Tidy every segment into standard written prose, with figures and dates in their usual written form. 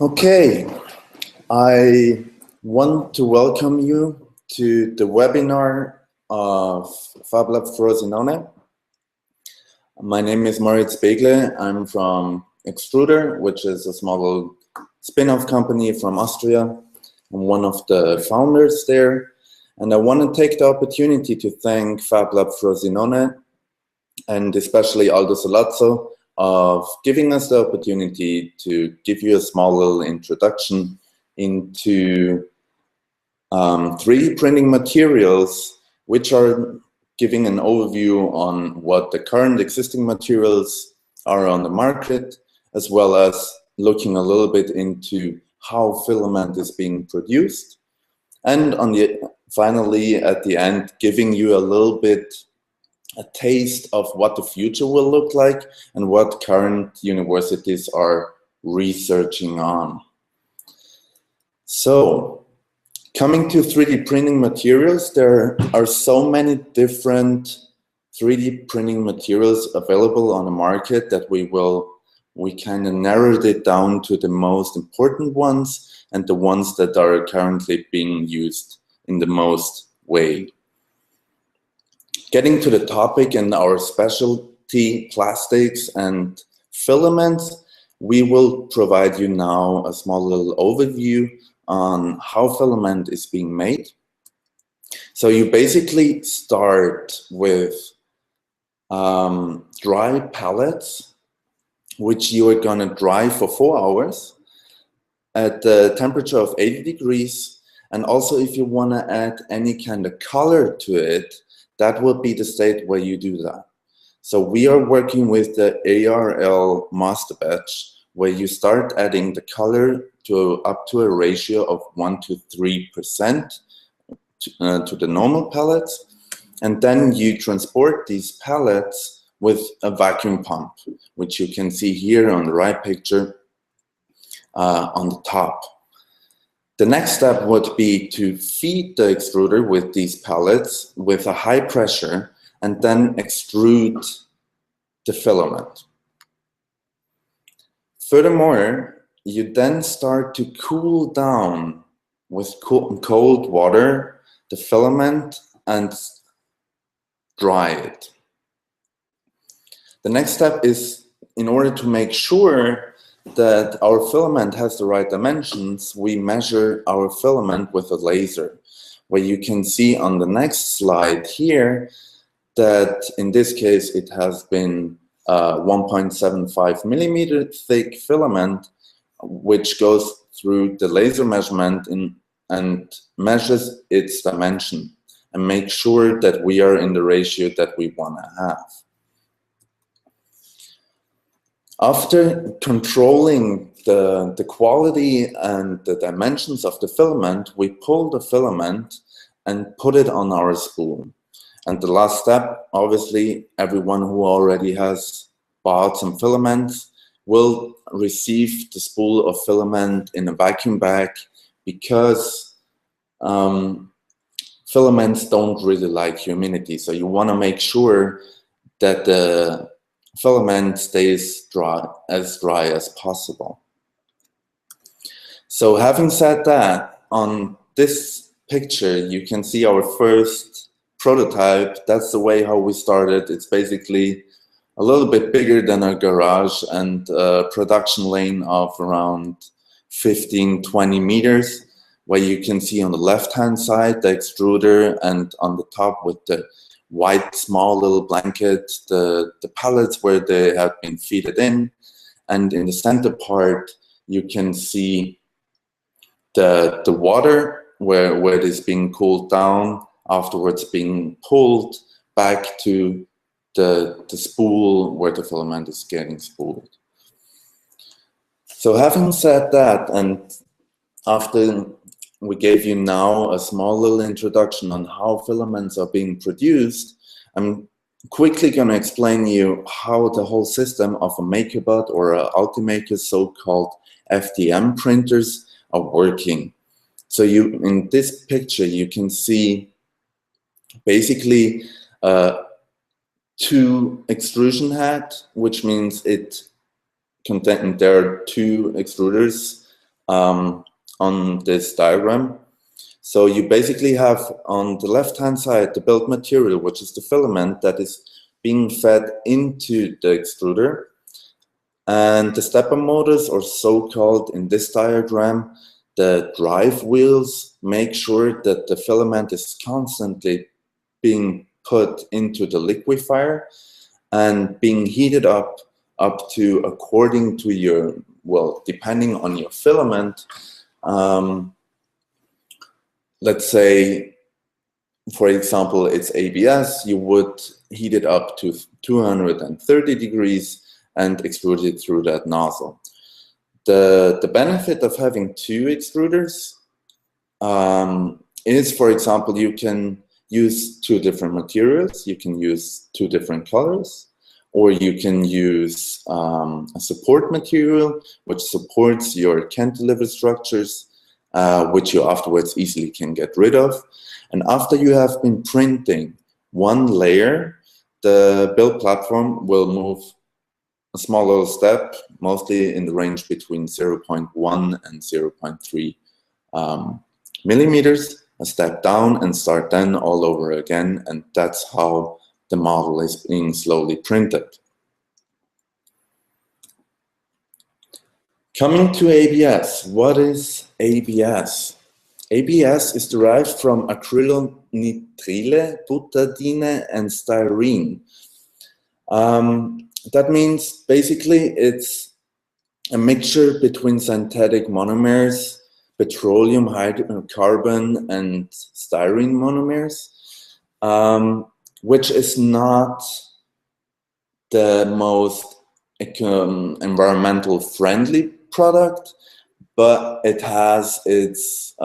Okay, I want to welcome you to the webinar of Fab Academy. My name is Mortiz Begle. I'm from Extrudr, which is a small spin-off company from Austria. I'm one of the founders there. And I want to take the opportunity to thank Fab Academy and especially Aldo Solazzo of giving us the opportunity to give you a small little introduction into 3D printing materials, which are giving an overview on what the current existing materials are on the market, as well as looking a little bit into how filament is being produced. And finally, at the end, giving you a little bit a taste of what the future will look like and what current universities are researching on. So, coming to 3D printing materials, there are so many different 3D printing materials available on the market that we kind of narrowed it down to the most important ones and the ones that are currently being used in the most way. Getting to the topic and our specialty plastics and filaments, we will provide you now a small little overview on how filament is being made. So you basically start with dry pellets, which you are going to dry for 4 hours at the temperature of 80 degrees. And also if you want to add any kind of color to it, that will be the state where you do that. So we are working with the ARL master batch, where you start adding the color up to a ratio of 1 to 3% to the normal pellets. And then you transport these pellets with a vacuum pump, which you can see here on the right picture on the top. The next step would be to feed the extruder with these pellets with a high pressure and then extrude the filament. Furthermore, you then start to cool down with cold water the filament and dry it. The next step is, in order to make sure that our filament has the right dimensions, we measure our filament with a laser, where you can see on the next slide here that in this case it has been 1.75 millimeter thick filament, which goes through the laser measurement and measures its dimension and make sure that we are in the ratio that we want to have. After controlling the quality and the dimensions of the filament, we pull the filament and put it on our spool. And the last step, obviously, everyone who already has bought some filaments will receive the spool of filament in a vacuum bag, because filaments don't really like humidity. So you want to make sure that the filament stays as dry as possible. So having said that, on this picture you can see our first prototype. That's the way how we started. It's basically a little bit bigger than a garage and a production lane of around 15-20 meters, where you can see on the left hand side the extruder, and on the top with the white small little blanket, the pellets where they have been feeded in. And in the center part you can see the water where it is being cooled down, afterwards being pulled back to the spool where the filament is getting spooled. So having said that, and after we gave you now a small little introduction on how filaments are being produced, I'm quickly going to explain you how the whole system of a MakerBot or a Ultimaker, so-called FDM printers, are working. So in this picture you can see basically 2 extrusion head, which means there are 2 extruders on this diagram. So you basically have on the left-hand side the build material, which is the filament that is being fed into the extruder. And the stepper motors, or so-called in this diagram, the drive wheels, make sure that the filament is constantly being put into the liquefier and being heated up to, according to your, well, depending on your filament, let's say, for example, it's ABS, you would heat it up to 230 degrees and extrude it through that nozzle. The benefit of having two extruders is, for example, you can use two different materials, you can use two different colors, or you can use a support material which supports your cantilever structures, which you afterwards easily can get rid of. And after you have been printing one layer, the build platform will move a small little step, mostly in the range between 0.1 and 0.3 millimeters, a step down, and start then all over again. And that's how the model is being slowly printed. Coming to ABS, what is ABS? ABS is derived from acrylonitrile, butadiene, and styrene. That means basically it's a mixture between synthetic monomers, petroleum, carbon, and styrene monomers, which is not the most environmental friendly product, but it has its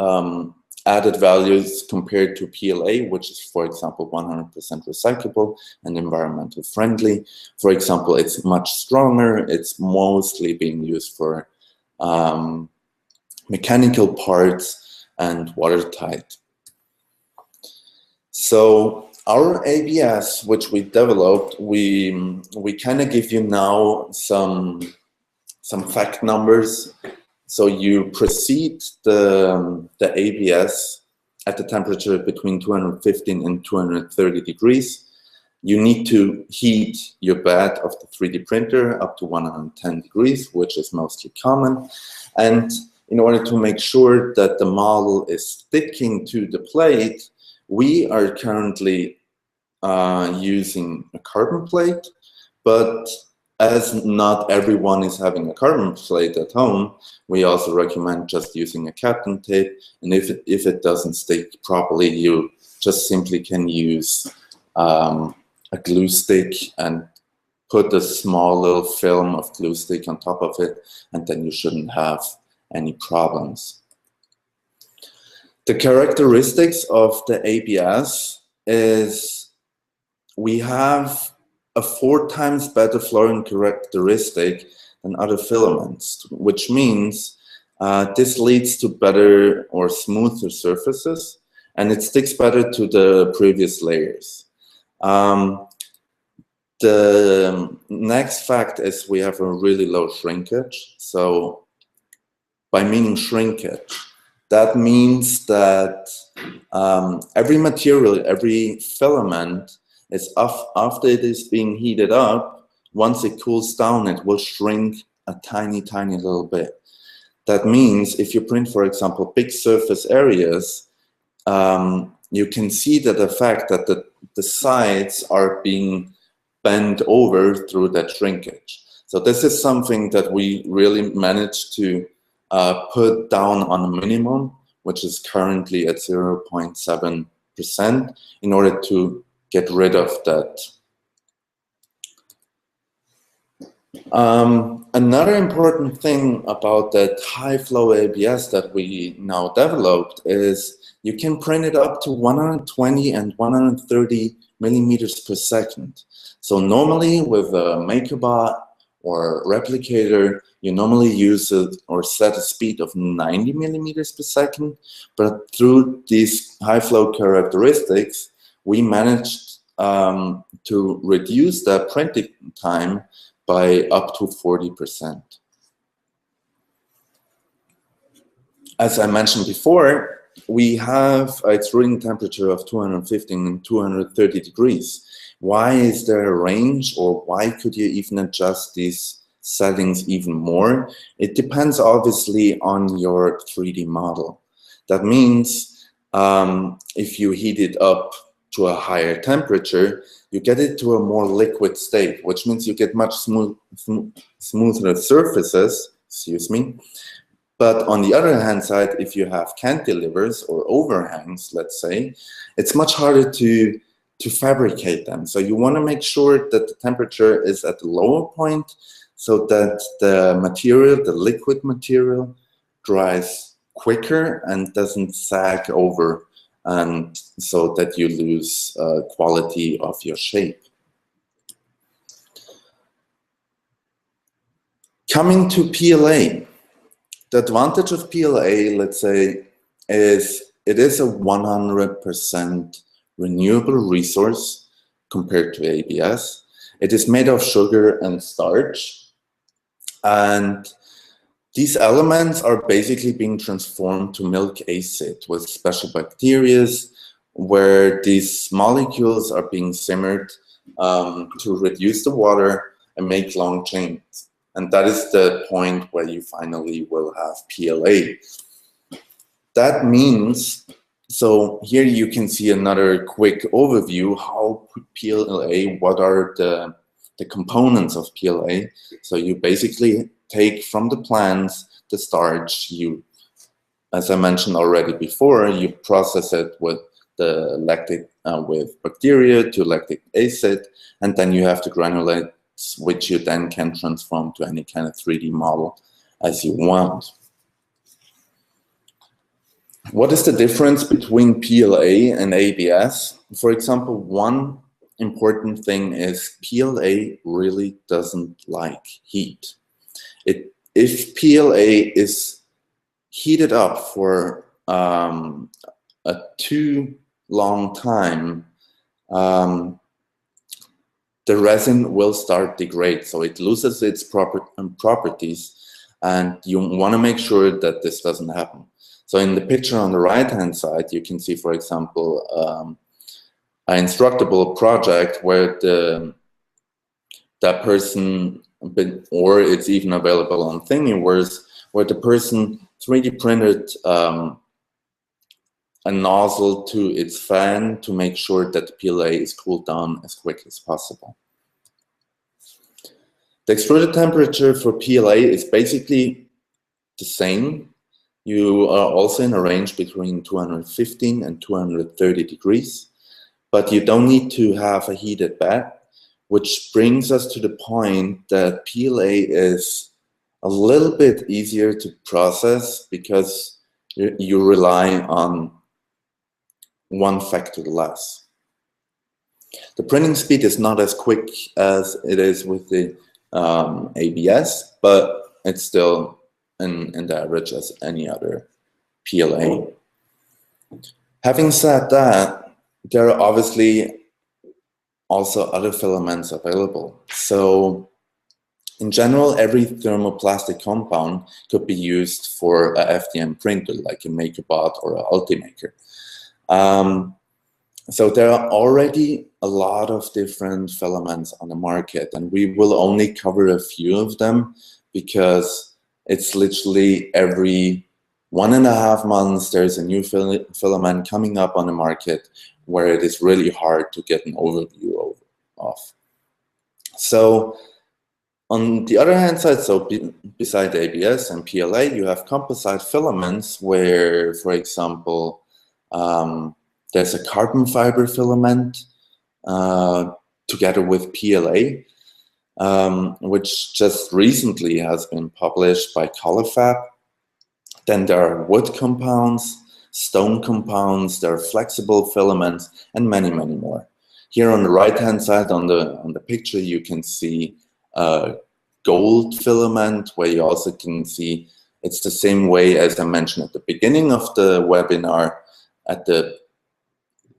added values compared to PLA, which is, for example, 100% recyclable and environmental friendly. For example, it's much stronger. It's mostly being used for mechanical parts and watertight. So our ABS, which we developed, we kind of give you now some fact numbers. So you preheat the ABS at the temperature between 215 and 230 degrees. You need to heat your bed of the 3D printer up to 110 degrees, which is mostly common. And in order to make sure that the model is sticking to the plate, we are currently using a carbon plate, but as not everyone is having a carbon plate at home, we also recommend just using a Kapton tape. And if it doesn't stick properly, you just simply can use a glue stick and put a small little film of glue stick on top of it, and then you shouldn't have any problems. The characteristics of the ABS is we have a 4 times better flowing characteristic than other filaments, which means this leads to better or smoother surfaces, and it sticks better to the previous layers. The next fact is we have a really low shrinkage. So by meaning shrinkage, that means that every material, every filament is after it is being heated up, once it cools down, it will shrink a tiny, tiny little bit. That means if you print, for example, big surface areas, you can see that the fact that the sides are being bent over through that shrinkage. So this is something that we really managed to put down on a minimum, which is currently at 0.7%, in order to get rid of that. Another important thing about that high flow ABS that we now developed is you can print it up to 120 and 130 millimeters per second. So normally with a MakerBot or Replicator, you normally use it or set a speed of 90 millimeters per second, but through these high flow characteristics, we managed to reduce the printing time by up to 40%. as I mentioned before, we have an extruding temperature of 215 and 230 degrees. Why is there a range, or why could you even adjust these settings even more? It depends obviously on your 3D model. That means if you heat it up to a higher temperature, you get it to a more liquid state, which means you get much smoother surfaces, excuse me. But on the other hand side, if you have cantilevers or overhangs, let's say, it's much harder to fabricate them. So you want to make sure that the temperature is at the lower point so that the material, the liquid material, dries quicker and doesn't sag over, and so that you lose quality of your shape. Coming to PLA, the advantage of PLA, let's say, is it is a 100% renewable resource compared to ABS. It is made of sugar and starch, and these elements are basically being transformed to milk acid with special bacteria, where these molecules are being simmered to reduce the water and make long chains. And that is the point where you finally will have PLA. That means, so here you can see another quick overview how PLA, what are the components of PLA. So you basically take from the plants the starch, you, as I mentioned already before, you process it with the lactic, with bacteria to lactic acid, and then you have the granulates, which you then can transform to any kind of 3D model as you want. What is the difference between PLA and ABS? For example, one important thing is PLA really doesn't like heat. If PLA is heated up for a too long time, the resin will start degrade, so it loses its properties, and you want to make sure that this doesn't happen. So in the picture on the right-hand side, you can see, for example, an instructable project where that person, or it's even available on Thingiverse, where the person 3D printed a nozzle to its fan to make sure that the PLA is cooled down as quick as possible. The extruded temperature for PLA is basically the same. You are also in a range between 215 and 230 degrees, but you don't need to have a heated bed, which brings us to the point that PLA is a little bit easier to process because you rely on one factor less. The printing speed is not as quick as it is with the ABS, but it's still in the average as any other PLA. Having said that, there are obviously also other filaments available. So in general, every thermoplastic compound could be used for a FDM printer, like a MakerBot or an Ultimaker. So there are already a lot of different filaments on the market, and we will only cover a few of them because it's literally every 1.5 months there's a new filament coming up on the market where it is really hard to get an overview of. So on the other hand side, so beside ABS and PLA, you have composite filaments where, for example, there's a carbon fiber filament together with PLA, which just recently has been published by Fab. Then there are wood compounds, stone compounds, there are flexible filaments, and many, many more. Here on the right-hand side on the picture, you can see gold filament, where you also can see it's the same way as I mentioned at the beginning of the webinar. At the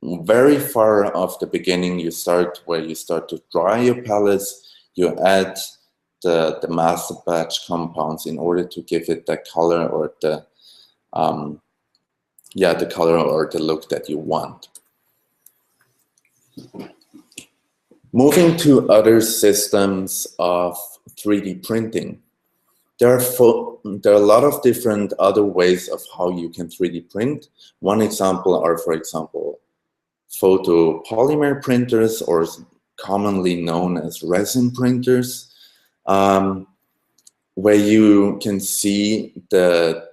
very far of the beginning, you start where you start to dry your pellets. You add the master batch compounds in order to give it the color or the yeah, the color or the look that you want. Moving to other systems of 3D printing. There are a lot of different other ways of how you can 3D print. One example are, for example, photopolymer printers, or commonly known as resin printers, where you can see that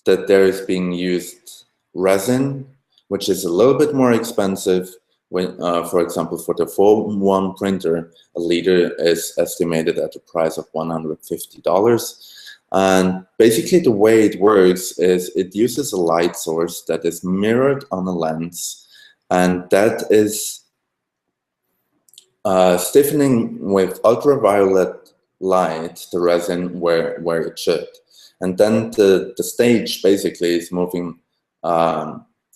there is being used resin, which is a little bit more expensive. When, for example, for the Foam 1 printer, a liter is estimated at a price of $150. And basically the way it works is it uses a light source that is mirrored on a lens, and that is stiffening with ultraviolet light the resin where it should. And then the stage basically is moving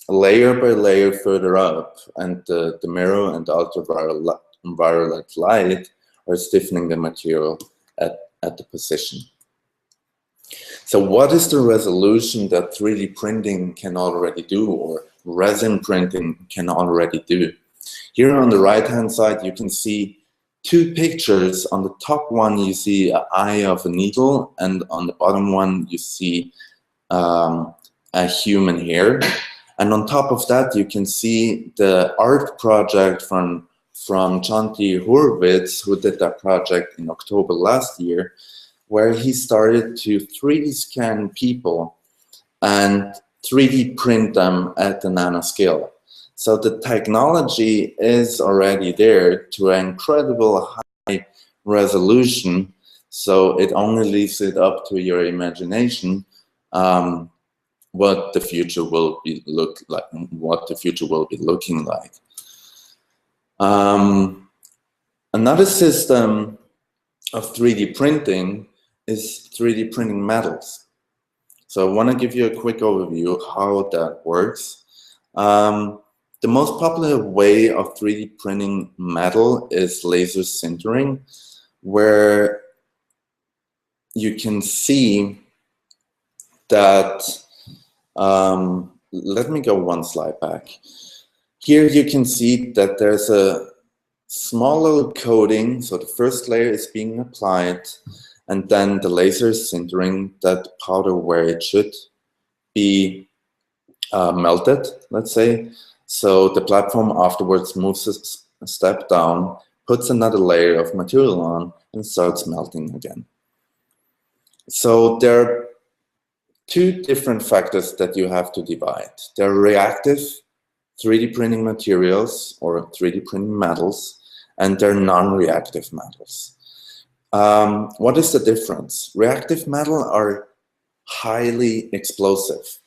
layer by layer further up, and the mirror and the ultraviolet light are stiffening the material at the position. So what is the resolution that 3D printing can already do, or resin printing can already do? Here on the right-hand side, you can see two pictures. On the top one, you see an eye of a needle, and on the bottom one, you see a human hair. And on top of that, you can see the art project from Chanti Hurwitz, who did that project in October last year, where he started to 3D scan people and 3D print them at the nanoscale. So the technology is already there to an incredible high resolution. So it only leaves it up to your imagination what the future will be looking like. Another system of 3D printing is 3D printing metals. So I want to give you a quick overview of how that works. The most popular way of 3D printing metal is laser sintering, where you can see that, let me go one slide back. Here you can see that there's a small little coating, so the first layer is being applied, and then the laser is sintering that powder where it should be melted, let's say. So the platform afterwards moves a step down, puts another layer of material on, and starts melting again. So there are two different factors that you have to divide. There are reactive 3D printing materials, or 3D printing metals, and there are non-reactive metals. What is the difference? Reactive metals are highly explosive,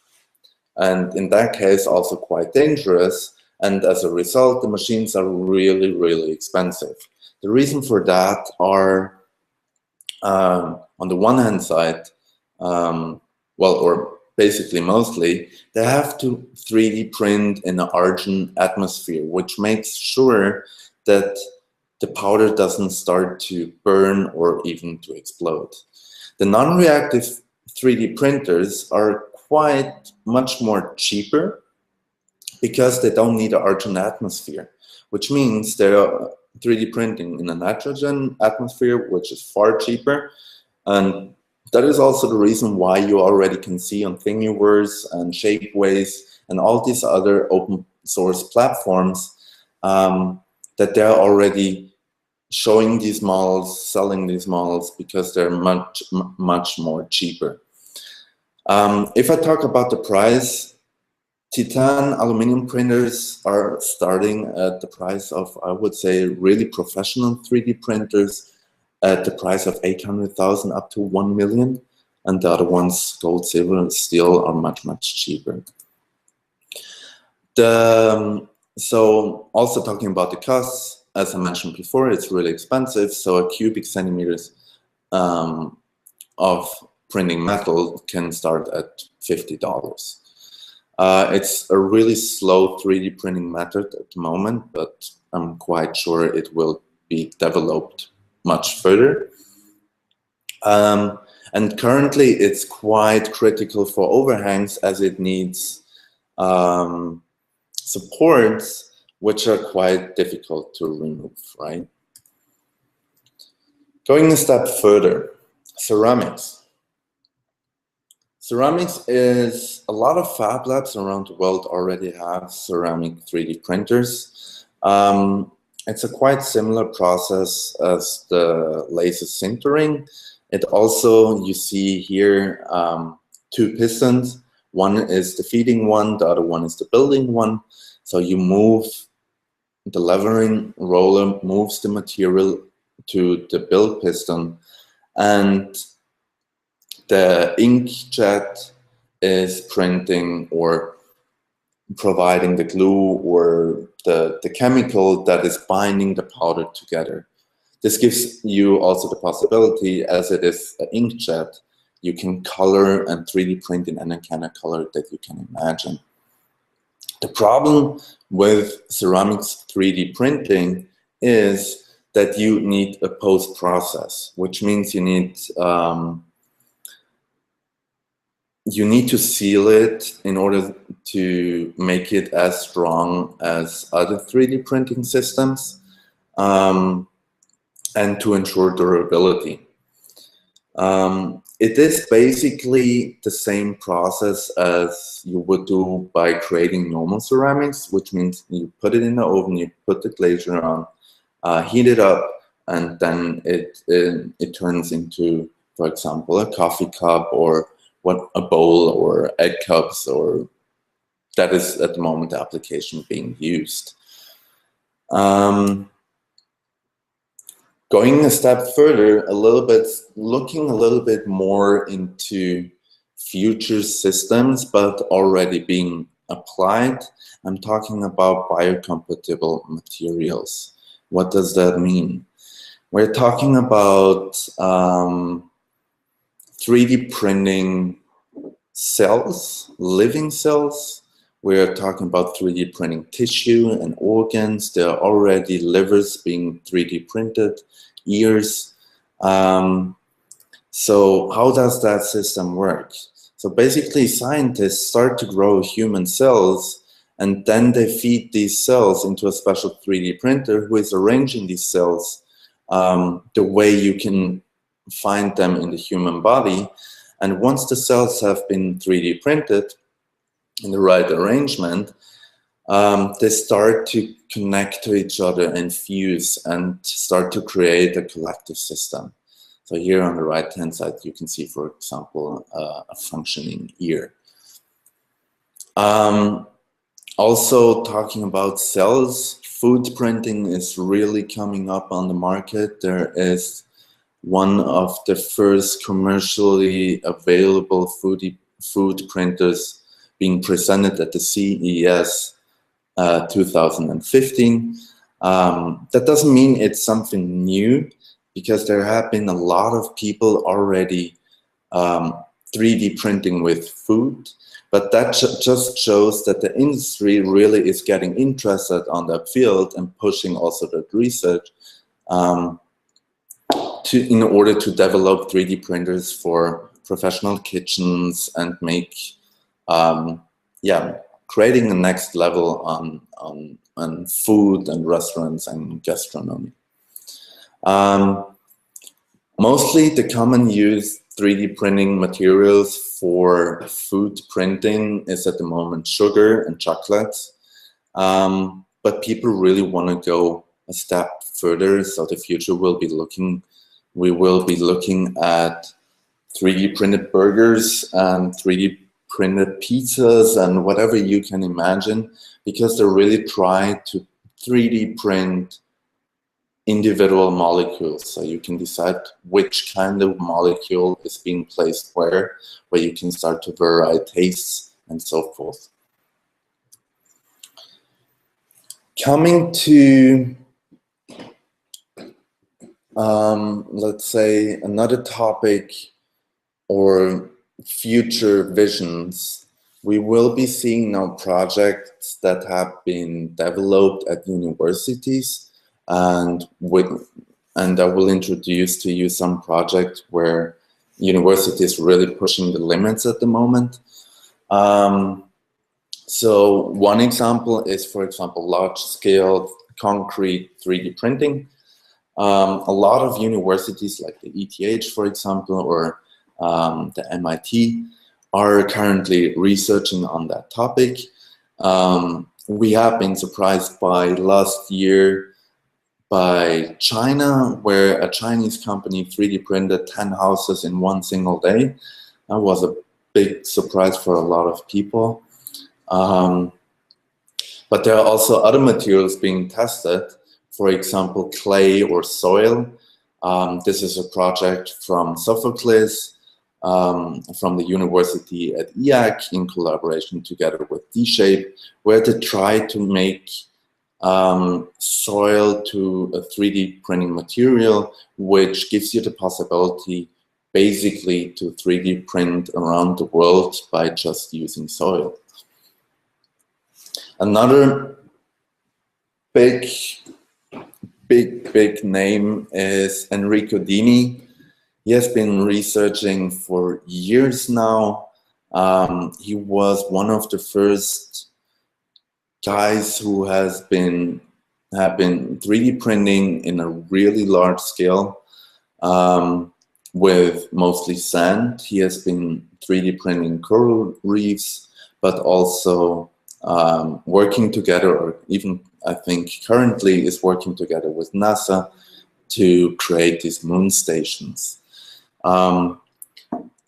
and in that case also quite dangerous, and as a result the machines are really, really expensive. The reason for that are, on the one hand side, or basically mostly, they have to 3D print in an argon atmosphere, which makes sure that the powder doesn't start to burn or even to explode. The non-reactive 3D printers are quite much more cheaper because they don't need an argon atmosphere, which means they're 3D printing in a nitrogen atmosphere, which is far cheaper. And that is also the reason why you already can see on Thingiverse and Shapeways and all these other open source platforms that they're already showing these models, selling these models, because they're much, much more cheaper. If I talk about the price, Titan aluminum printers are starting at the price of, I would say, really professional 3D printers at the price of 800,000 up to 1 million, and the other ones, gold, silver, and steel, are much, much cheaper. So also talking about the costs, as I mentioned before, it's really expensive. So a cubic centimeters of printing metal can start at $50. It's a really slow 3D printing method at the moment, but I'm quite sure it will be developed much further. And currently it's quite critical for overhangs as it needs supports which are quite difficult to remove, right? Going a step further, ceramics. Ceramics is, a lot of fab labs around the world already have ceramic 3D printers. It's a quite similar process as the laser sintering. It also, you see here, two pistons. One is the feeding one, the other one is the building one. So you move, the levering roller moves the material to the build piston, and the inkjet is printing or providing the glue or the chemical that is binding the powder together. This gives you also the possibility, as it is an inkjet, you can color and 3D print in any kind of color that you can imagine. The problem with ceramics 3D printing is that you need a post-process, which means you need to seal it in order to make it as strong as other 3D printing systems, and to ensure durability. It is basically the same process as you would do by creating normal ceramics, which means you put it in the oven, you put the glazier on, heat it up, and then it turns into, for example, a coffee cup or a bowl or egg cups, or that is at the moment the application being used. Going a step further, looking a little bit more into future systems, but already being applied, I'm talking about biocompatible materials. What does that mean? We're talking about 3D printing cells, living cells. We're talking about 3D printing tissue and organs. There are already livers being 3D printed, ears. So how does that system work? So basically, scientists start to grow human cells, and then they feed these cells into a special 3D printer who is arranging these cells the way you can find them in the human body. And once the cells have been 3D printed in the right arrangement, they start to connect to each other and fuse and start to create a collective system. So here on the right-hand side, you can see, for example, a functioning ear. Also talking about cells, food printing is really coming up on the market. There is one of the first commercially available food printers being presented at the CES 2015. That doesn't mean it's something new, because there have been a lot of people already 3D printing with food, but that just shows that the industry really is getting interested on that field and pushing also that research in order to develop 3D printers for professional kitchens and make, creating the next level on food and restaurants and gastronomy. Mostly the common used 3D printing materials for food printing is at the moment sugar and chocolate, but people really want to go a step further. So the future we will be looking at 3D printed burgers and 3D printed pizzas and whatever you can imagine, because they really try to 3D print individual molecules. So you can decide which kind of molecule is being placed where you can start to vary tastes and so forth. Coming to, let's say, another topic or future visions, we will be seeing now projects that have been developed at universities, and I will introduce to you some projects where universities really pushing the limits at the moment. So one example is, for example, large-scale concrete 3D printing. A lot of universities like the ETH, for example, or the MIT are currently researching on that topic. We have been surprised by last year by China, where a Chinese company 3D printed 10 houses in one single day. That was a big surprise for a lot of people. But there are also other materials being tested, for example, clay or soil. This is a project from Sophocles, from the university at IAC in collaboration together with D-Shape, where they try to make soil to a 3D printing material, which gives you the possibility basically to 3D print around the world by just using soil. Another big name is Enrico Dini. He has been researching for years now. He was one of the first guys who have been 3D printing in a really large scale with mostly sand. He has been 3D printing coral reefs, but also working together, or even I think currently is working together with NASA to create these moon stations.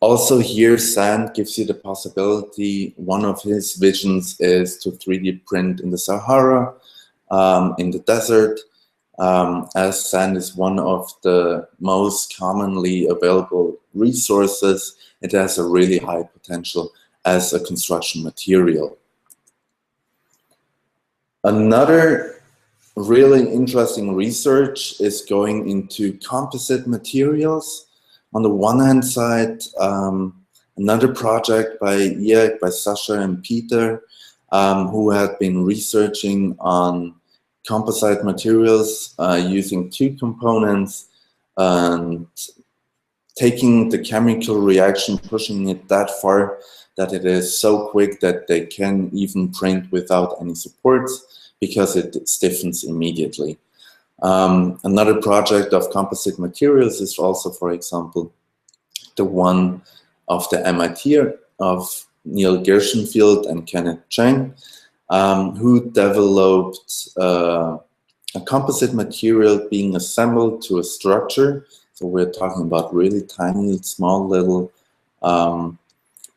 Also here, sand gives you the possibility. One of his visions is to 3D print in the Sahara, in the desert, as sand is one of the most commonly available resources. It has a really high potential as a construction material. Another really interesting research is going into composite materials. On the one hand side, another project by Iek, by Sasha and Peter, who have been researching on composite materials using two components and taking the chemical reaction, pushing it that far that it is so quick that they can even print without any supports because it stiffens immediately. Another project of composite materials is also, for example, the one of the MIT of Neil Gershenfield and Kenneth Chang, who developed a composite material being assembled to a structure. So we're talking about really tiny, small little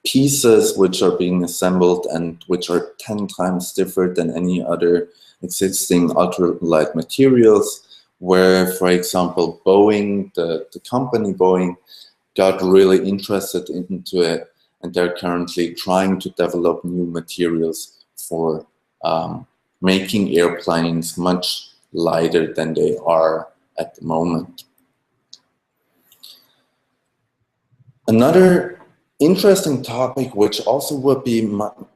pieces which are being assembled and which are 10 times stiffer than any other existing ultralight materials, where, for example, Boeing, the company Boeing, got really interested into it, and they're currently trying to develop new materials for making airplanes much lighter than they are at the moment. Another interesting topic, which also would be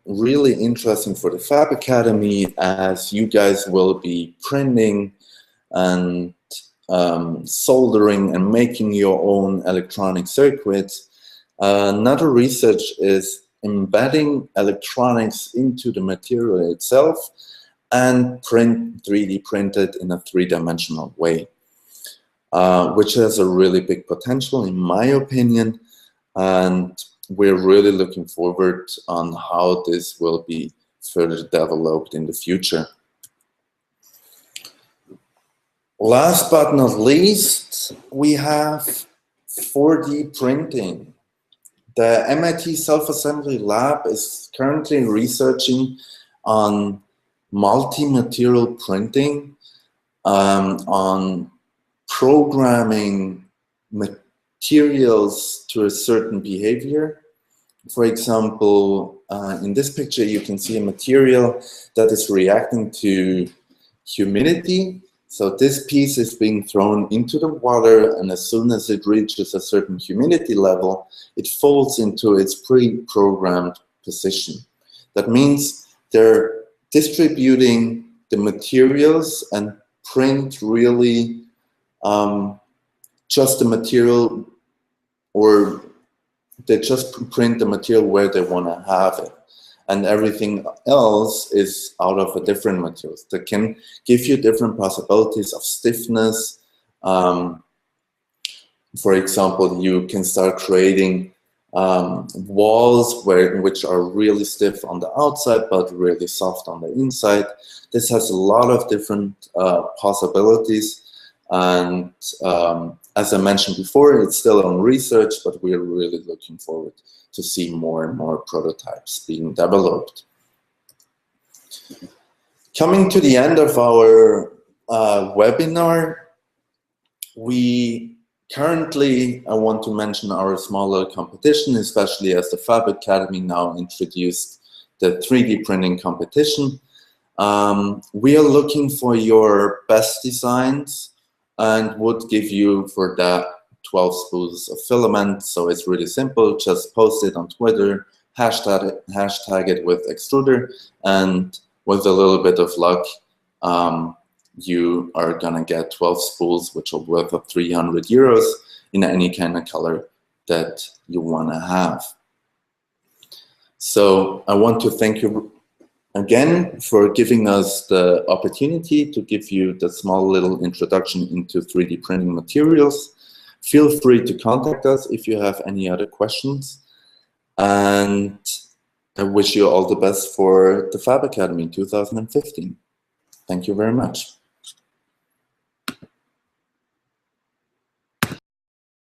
really interesting for the Fab Academy, as you guys will be printing and soldering and making your own electronic circuits. Another research is embedding electronics into the material itself and 3D printed in a three-dimensional way, which has a really big potential in my opinion. And we're really looking forward on how this will be further developed in the future. Last but not least, we have 4D printing. The MIT Self-Assembly Lab is currently researching on multi-material printing, on programming materials to a certain behavior. For example, in this picture, you can see a material that is reacting to humidity. So this piece is being thrown into the water, and as soon as it reaches a certain humidity level, it folds into its pre-programmed position. That means they're distributing the materials and print really just the material or they just print the material where they want to have it. And everything else is out of a different materials that can give you different possibilities of stiffness. For example, you can start creating walls which are really stiff on the outside but really soft on the inside. This has a lot of different possibilities, and as I mentioned before, it's still on research, but we're really looking forward to see more and more prototypes being developed. Coming to the end of our webinar, currently, I want to mention our smaller competition, especially as the Fab Academy now introduced the 3D printing competition. We are looking for your best designs and would give you for that 12 spools of filament. So it's really simple. Just post it on Twitter, hashtag it with Extrudr, and with a little bit of luck, you are gonna get 12 spools, which are worth of 300 euros in any kind of color that you wanna have. So I want to thank you again for giving us the opportunity to give you the small little introduction into 3D printing materials. Feel free to contact us if you have any other questions. And I wish you all the best for the Fab Academy 2015. Thank you very much.